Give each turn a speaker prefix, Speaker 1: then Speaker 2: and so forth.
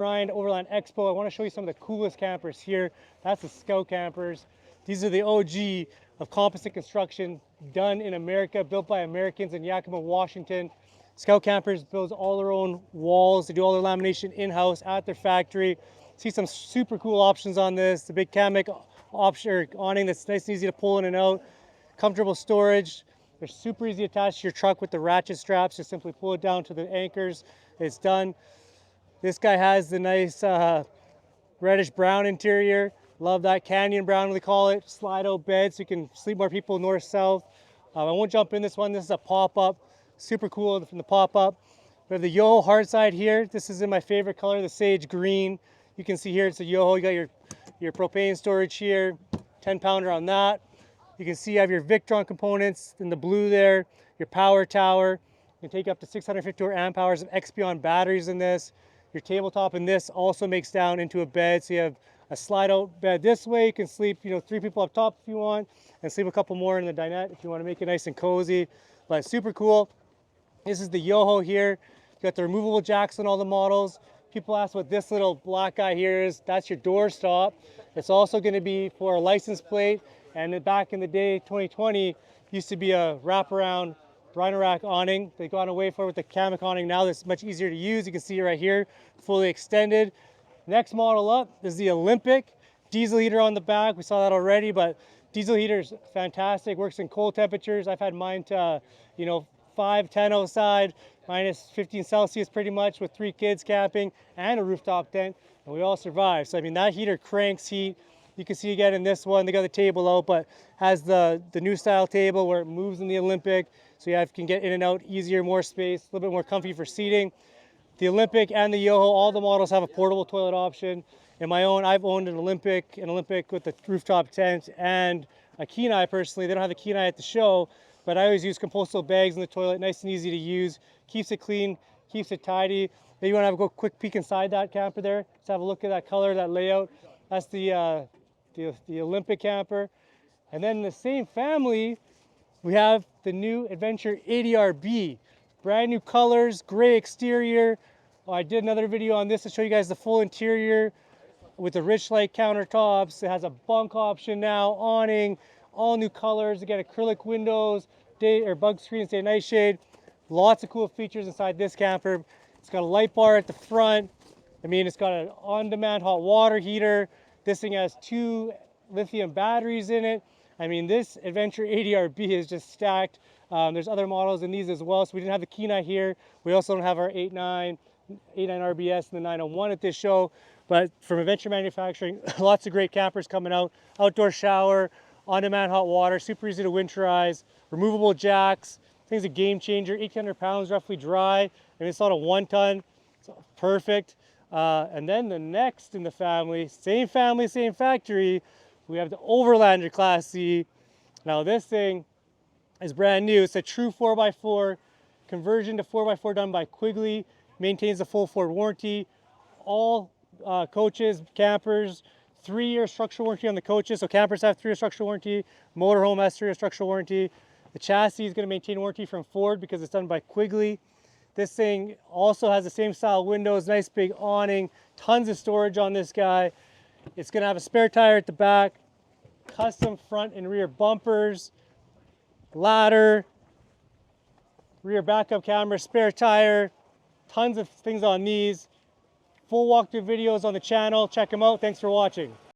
Speaker 1: Overland Expo. I want to show you some of the coolest campers here. That's the Scout campers. These are the OG of composite construction, done in America, built by Americans in Yakima, Washington. Scout campers build all their own walls. They do all their lamination in-house at their factory. See some super cool options on this. The big Kammok option or awning that's nice and easy to pull in and out. Comfortable storage. They're super easy to attach to your truck with the ratchet straps. Just simply pull it down to the anchors. It's done. This guy has the nice reddish brown interior. Love that canyon brown, we call it. Slide out bed so you can sleep more people north south. I won't jump in this one. This is a pop-up. Super cool from the pop-up. We have the Yoho hard side here. This is in my favorite color, the sage green. You can see here it's a Yoho. You got your propane storage here, 10-pounder on that. You can see you have your Victron components in the blue there, your power tower. You can take up to 650 amp hours of Expion batteries in this. Your tabletop in this also makes down into a bed, so you have a slide out bed this way. You can sleep, 3 people up top if you want, and sleep a couple more in the dinette if you want to make it nice and cozy. But super cool. This is the Yoho here. You got the removable jacks on all the models. People ask what this little black guy here is. That's your door stop. It's also going to be for a license plate. And back in the day, 2020, used to be a wraparound rhino rack awning. They've gone away for it with the Kammok awning now. That's much easier to use. You can see it right here, fully extended. Next model up is the Olympic. Diesel heater on the back. We saw that already, but diesel heater is fantastic. Works in cold temperatures. I've had mine to, 5, 10 outside, minus 15 Celsius pretty much with 3 kids camping and a rooftop tent, and we all survived. So, that heater cranks heat. You can see again in this one, they got the table out, but has the new style table where it moves in the Olympic. So you can get in and out easier, more space, a little bit more comfy for seating. The Olympic and the Yoho, all the models have a portable toilet option. In my own, I've owned an Olympic with the rooftop tent, and a Kenai personally. They don't have the Kenai at the show, but I always use compostable bags in the toilet, nice and easy to use. Keeps it clean, keeps it tidy. Maybe you want to have a quick peek inside that camper there. Let's have a look at that color, that layout. That's the Olympic camper. And then in the same family, we have the new Adventure 80RB. Brand new colors, gray exterior. I did another video on this to show you guys the full interior with the Richlite countertops. It has a bunk option now, awning, all new colors. Again, acrylic windows, day or bug screens, day night shade. Lots of cool features inside this camper. It's got a light bar at the front. It's got an on-demand hot water heater. This thing has 2 lithium batteries in it. This Adventure 80RB is just stacked. There's other models in these as well. So we didn't have the Kenai here. We also don't have our 89 RBS and the 901 at this show. But from Adventure Manufacturing, lots of great campers coming out. Outdoor shower, on-demand hot water, super easy to winterize, removable jacks. Thing's a game changer, 1,800 pounds roughly dry. It's not a 1-ton, so perfect. And then the next in the family, same factory, we have the Overlander Class C. Now this thing is brand new. It's a true 4x4 conversion to 4x4 done by Quigley. Maintains the full Ford warranty. All coaches, campers, 3-year structural warranty on the coaches. So campers have 3-year structural warranty. Motorhome has 3-year structural warranty. The chassis is going to maintain warranty from Ford because it's done by Quigley. This thing also has the same style windows, nice big awning, tons of storage on this guy. It's going to have a spare tire at the back, custom front and rear bumpers, ladder, rear backup camera, spare tire, tons of things on these. Full walkthrough videos on the channel. Check them out. Thanks for watching.